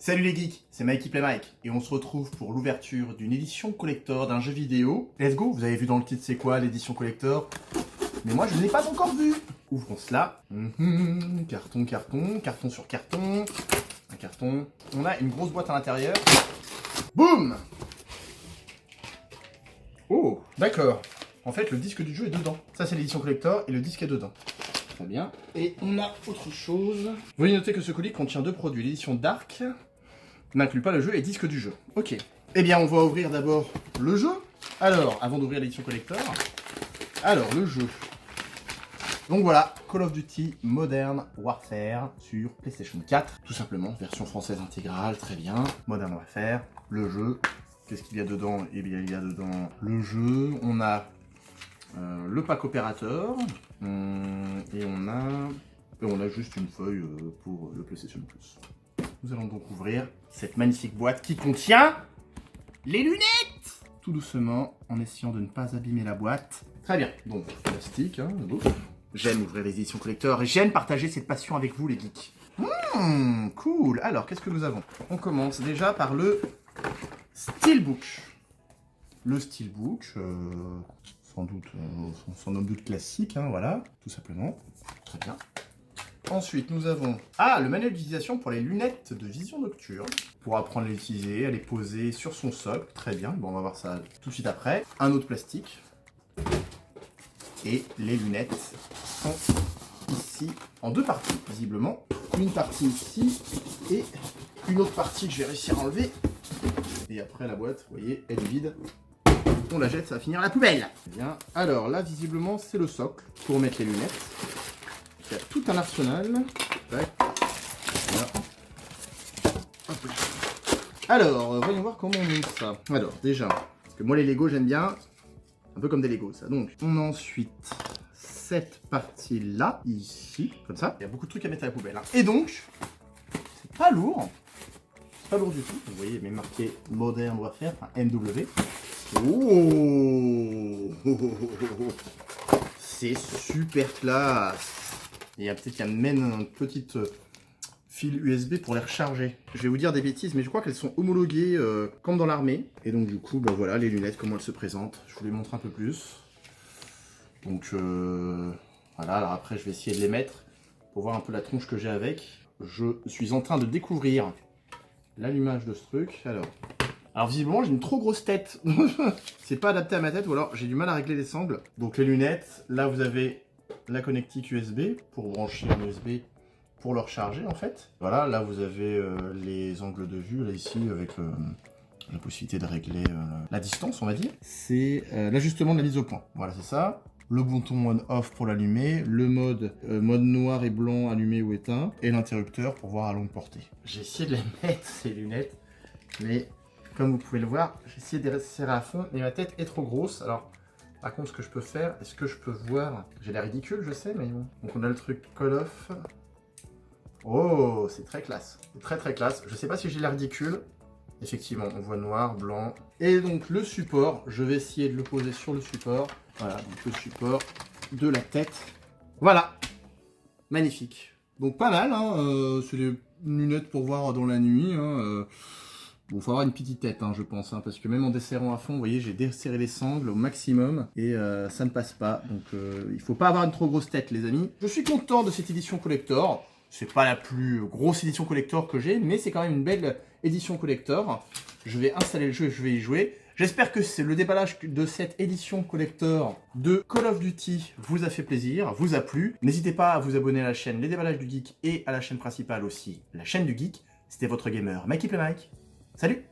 Salut les geeks, c'est Mikey Play Mike et on se retrouve pour l'ouverture d'une édition collector d'un jeu vidéo. Let's go, vous avez vu dans le titre c'est quoi l'édition collector? Mais moi je ne l'ai pas encore vu. Ouvrons cela. Carton sur carton. Un carton. On a une grosse boîte à l'intérieur. Boum! Oh, d'accord. En fait le disque du jeu est dedans. Ça c'est l'édition collector et le disque est dedans. Très bien. Et on a autre chose. Veuillez noter que ce colis contient deux produits. L'édition Dark n'inclut pas le jeu et disque du jeu. Ok. Eh bien, on va ouvrir d'abord le jeu. Alors, avant d'ouvrir l'édition collector. Alors, le jeu. Donc voilà, Call of Duty Modern Warfare sur PlayStation 4. Tout simplement, version française intégrale, très bien. Modern Warfare, le jeu. Qu'est-ce qu'il y a dedans? Eh bien, il y a dedans le jeu. On a le pack opérateur. Et on a juste une feuille pour le PlayStation Plus. Nous allons donc ouvrir cette magnifique boîte qui contient les lunettes! Tout doucement, en essayant de ne pas abîmer la boîte. Très bien, donc plastique, hein, j'aime ouvrir les éditions collector et j'aime partager cette passion avec vous les geeks. Cool. Alors, qu'est-ce que nous avons? On commence déjà par le Steelbook. Le Steelbook, sans doute classique, hein, voilà, tout simplement. Très bien. Ensuite, nous avons le manuel d'utilisation pour les lunettes de vision nocturne. Pour apprendre à les utiliser, à les poser sur son socle. Très bien, bon, on va voir ça tout de suite après. Un autre plastique. Et les lunettes sont ici en deux parties, visiblement. Une partie ici et une autre partie que je vais réussir à enlever. Et après, la boîte, vous voyez, elle est vide. On la jette, ça va finir à la poubelle. Bien. Alors là, visiblement, c'est le socle pour mettre les lunettes. Il y a tout un arsenal. Tac. Voilà. Hop là. Alors, voyons voir comment on monte ça. Alors, déjà, parce que moi les Lego j'aime bien, un peu comme des Lego ça. Donc, on a ensuite cette partie-là, ici, comme ça. Il y a beaucoup de trucs à mettre à la poubelle. Hein. Et donc, c'est pas lourd. C'est pas lourd du tout. Vous voyez, il est marqué Modern Warfare, enfin MW. Oh, c'est super classe. Et il y a peut-être qu'il y a même une petite fil USB pour les recharger. Je vais vous dire des bêtises, mais je crois qu'elles sont homologuées comme dans l'armée. Et donc du coup, ben voilà les lunettes, comment elles se présentent. Je vous les montre un peu plus. Donc voilà, alors après je vais essayer de les mettre pour voir un peu la tronche que j'ai avec. Je suis en train de découvrir l'allumage de ce truc. Alors visiblement j'ai une trop grosse tête. C'est pas adapté à ma tête ou alors j'ai du mal à régler les sangles. Donc les lunettes, là vous avez la connectique USB pour brancher un USB pour le recharger en fait. Voilà, là vous avez les angles de vue là ici avec la possibilité de régler la distance on va dire. C'est l'ajustement de la mise au point. Voilà c'est ça. Le bouton on-off pour l'allumer, le mode noir et blanc allumé ou éteint et l'interrupteur pour voir à longue portée. J'ai essayé de les mettre ces lunettes mais comme vous pouvez le voir j'ai essayé de les serrer à fond mais ma tête est trop grosse. Alors par contre, ce que je peux faire, est-ce que je peux voir... J'ai l'air ridicule, je sais, mais bon. Donc on a le truc Call of. Oh, c'est très classe. C'est très très classe. Je sais pas si j'ai l'air ridicule. Effectivement, on voit noir, blanc. Et donc le support, je vais essayer de le poser sur le support. Voilà, donc le support de la tête. Voilà. Magnifique. Donc pas mal, hein. C'est des lunettes pour voir dans la nuit, hein. Bon, faut avoir une petite tête, hein, je pense, hein, parce que même en desserrant à fond, vous voyez, j'ai desserré les sangles au maximum et ça ne passe pas. Donc, il faut pas avoir une trop grosse tête, les amis. Je suis content de cette édition collector. C'est pas la plus grosse édition collector que j'ai, mais c'est quand même une belle édition collector. Je vais installer le jeu et je vais y jouer. J'espère que le déballage de cette édition collector de Call of Duty vous a fait plaisir, vous a plu. N'hésitez pas à vous abonner à la chaîne Les Déballages du Geek et à la chaîne principale aussi, la chaîne du Geek. C'était votre gamer, Mikey Play Mike. Salut!